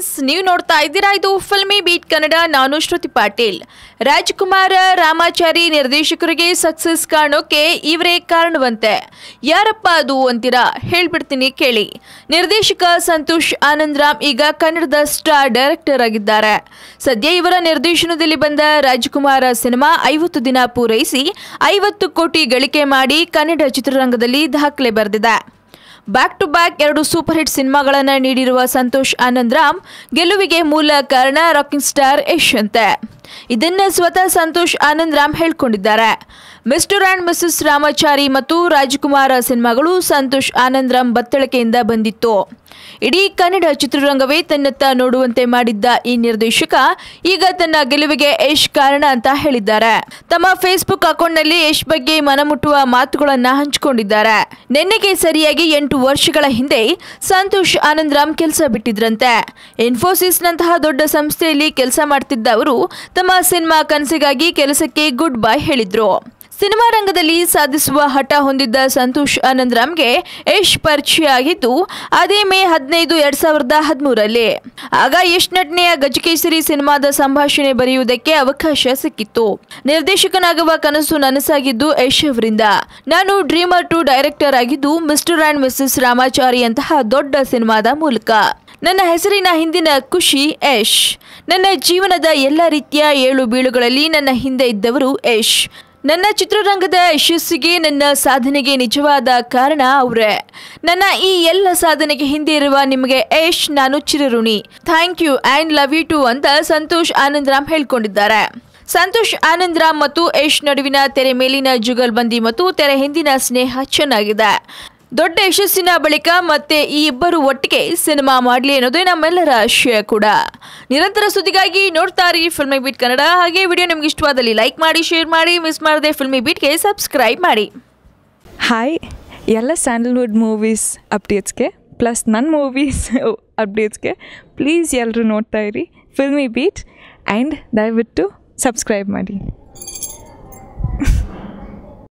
Friends, ನೀವು ನೋಡ್ತಾ ಇದ್ದೀರಾ ಇದು ಫಿಲ್ಮಿ ಬೀಟ್ ಕನ್ನಡ. ನಾನು ಶ್ರುತಿ ಪಾಟೀಲ್. ರಾಜ್ಕುಮಾರ್ ರಾಮಾಚಾರಿ ನಿರ್ದೇಶಕರಿಗೆ ಸಕ್ಸಸ್ ಕಾಣೋಕೆ ಇವರೇ ಕಾರಣವಂತೆ. ಯಾರಪ್ಪ ಅದು ಅಂತೀರಾ? ಹೇಳ್ಬಿಡ್ತೀನಿ ಕೇಳಿ. ನಿರ್ದೇಶಕ ಸಂತೋಷ್ ಆನಂದರಾಮ್ ಈಗ ಕನ್ನಡದ ಸ್ಟಾರ್ ಡೈರೆಕ್ಟರ್ ಆಗಿದ್ದಾರೆ. ಸದ್ಯ ಇವರ ನಿರ್ದೇಶನದಲ್ಲಿ ಬಂದ ರಾಜ್ಕುಮಾರ್ ಸಿನಿಮಾ 50 ದಿನ ಪೂರೈಸಿ 50 ಕೋಟಿ ಗಳಿಕೆ ಮಾಡಿ ಕನ್ನಡ ಚಿತ್ರರಂಗದಲ್ಲಿ ದಾಖಲೆ ಬರೆದಿದೆ. Back to back 2 super hit ಸಿನಿಮಾಗಳನ್ನು ನೀಡಿರುವ ಸಂತೋಷ್ ಆನಂದರಾಮ್ ಗೆಲುವಿಗೆ ಮೂಲ ಕಾರಣ ರಾಕಿಂಗ್ ಸ್ಟಾರ್ ಯಶ್ ಅಂತೆ. ಇದನ್ನ ಸ್ವತಃ ಸಂತೋಷ್ ಆನಂದರಾಮ್ ಹೇಳ್ಕೊಂಡಿದ್ದಾರೆ. ಮಿಸ್ಟರ್ ಅಂಡ್ ಮಿಸಸ್ ರಾಮಾಚಾರಿ ಮತ್ತು ರಾಜ್ಕುಮಾರ್ ಸಿನಿಮಾಗಳು ಸಂತೋಷ್ ಆನಂದರಾಮ್ ಬತ್ತಳಿಕೆಯಿಂದ ಬಂದಿತ್ತು. ಇಡೀ ಕನ್ನಡ ಚಿತ್ರರಂಗವೇ ತನ್ನತ್ತ ನೋಡುವಂತೆ ಮಾಡಿದ್ದ ಈ ನಿರ್ದೇಶಕ ಈಗ ತನ್ನ ಗೆಲುವಿಗೆ ಯಶ್ ಕಾರಣ ಅಂತ ಹೇಳಿದ್ದಾರೆ. ತಮ್ಮ ಫೇಸ್ಬುಕ್ ಅಕೌಂಟ್ನಲ್ಲಿ ಯಶ್ ಬಗ್ಗೆ ಮನಮುಟ್ಟುವ ಮಾತುಗಳನ್ನ ಹಂಚಿಕೊಂಡಿದ್ದಾರೆ. ನಿನ್ನೆಗೆ ಸರಿಯಾಗಿ 8 ವರ್ಷಗಳ ಹಿಂದೆ ಸಂತೋಷ್ ಆನಂದರಾಮ್ ಕೆಲಸ ಬಿಟ್ಟಿದ್ರಂತೆ. ಇನ್ಫೋಸಿಸ್ ನಂತಹ ದೊಡ್ಡ ಸಂಸ್ಥೆಯಲ್ಲಿ ಕೆಲಸ ಮಾಡ್ತಿದ್ದ ಅವರು ತಮ್ಮ ಸಿನಿಮಾ ಕನಸಿಗಾಗಿ ಕೆಲಸಕ್ಕೆ ಗುಡ್ ಬೈ ಹೇಳಿದ್ರು. ಸಿನಿಮಾ ರಂಗದಲ್ಲಿ ಸಾಧಿಸುವ ಹಠ ಹೊಂದಿದ್ದ ಸಂತೋಷ್ ಆನಂದರಾಮ್ಗೆ ಯಶ್ ಪರಿಚಯ ಆಗಿದ್ದು ಅದೇ ಮೇ 15, 2013ರಲ್ಲಿ. ಆಗ ಯಶ್ ನಟನೆಯ ಗಜಕೇಸರಿ ಸಿನಿಮಾದ ಸಂಭಾಷಣೆ ಬರೆಯುವುದಕ್ಕೆ ಅವಕಾಶ ಸಿಕ್ಕಿತ್ತು. ನಿರ್ದೇಶಕನಾಗುವ ಕನಸು ನನಸಾಗಿದ್ದು ಯಶ್ ಅವರಿಂದ. ನಾನು ಡ್ರೀಮರ್ ಟು ಡೈರೆಕ್ಟರ್ ಆಗಿದ್ದು ಮಿಸ್ಟರ್ ಅಂಡ್ ಮಿಸಸ್ ರಾಮಾಚಾರಿ ಅಂತಹ ದೊಡ್ಡ ಸಿನಿಮಾದ ಮೂಲಕ. ನನ್ನ ಹೆಸರಿನ ಹಿಂದಿನ ಖುಷಿ ಯಶ್. ನನ್ನ ಜೀವನದ ಎಲ್ಲ ರೀತಿಯ ಏಳು ಬೀಳುಗಳಲ್ಲಿ ನನ್ನ ಹಿಂದೆ ಇದ್ದವರು ಯಶ್. ನನ್ನ ಚಿತ್ರರಂಗದ ಯಶಸ್ಸಿಗೆ, ನನ್ನ ಸಾಧನೆಗೆ ನಿಜವಾದ ಕಾರಣ ಅವರೇ. ನನ್ನ ಈ ಎಲ್ಲ ಸಾಧನೆಗೆ ಹಿಂದೆ ಇರುವ ನಿಮಗೆ ಯಶ್ ನಾನು ಚಿರಋಣಿ. Thank you and love you too ಅಂತ ಸಂತೋಷ್ ಆನಂದರಾಮ್ ಹೇಳ್ಕೊಂಡಿದ್ದಾರೆ. ಸಂತೋಷ್ ಆನಂದರಾಮ್ ಮತ್ತು ಯಶ್ ನಡುವಿನ ತೆರೆ ಮೇಲಿನ ಜುಗಲ್ಬಂದಿ ಮತ್ತು ತೆರೆ ಹಿಂದಿನ ಸ್ನೇಹ ಚೆನ್ನಾಗಿದೆ. ದೊಡ್ಡ ಯಶಸ್ಸಿನ ಬಳಿಕ ಮತ್ತೆ ಈ ಇಬ್ಬರು ಒಟ್ಟಿಗೆ ಸಿನಿಮಾ ಮಾಡಲಿ ಅನ್ನೋದೇ ನಮ್ಮೆಲ್ಲರ ಆಶಯ ಕೂಡ. ನಿರಂತರ ಸುದ್ದಿಗಾಗಿ ನೋಡ್ತಾ ಇರಿ ಫಿಲ್ಮಿ ಬೀಟ್ ಕನ್ನಡ. ಹಾಗೆ ವಿಡಿಯೋ ನಿಮ್ಗೆ ಇಷ್ಟವಾದಲ್ಲಿ ಲೈಕ್ ಮಾಡಿ, ಶೇರ್ ಮಾಡಿ, ಮಿಸ್ ಮಾಡದೆ ಫಿಲ್ಮಿ ಬೀಟ್ಗೆ ಸಬ್ಸ್ಕ್ರೈಬ್ ಮಾಡಿ. ಹಾಯ್, ಎಲ್ಲ ಸ್ಯಾಂಡಲ್ವುಡ್ ಮೂವೀಸ್ ಅಪ್ಡೇಟ್ಸ್ಗೆ ಪ್ಲಸ್ ನನ್ನ ಮೂವೀಸ್ ಅಪ್ಡೇಟ್ಸ್ಗೆ ಪ್ಲೀಸ್ ಎಲ್ಲರೂ ನೋಡ್ತಾ ಇರಿ ಫಿಲ್ಮಿ ಬೀಟ್ ಆ್ಯಂಡ್ ದಯವಿಟ್ಟು ಸಬ್ಸ್ಕ್ರೈಬ್ ಮಾಡಿ.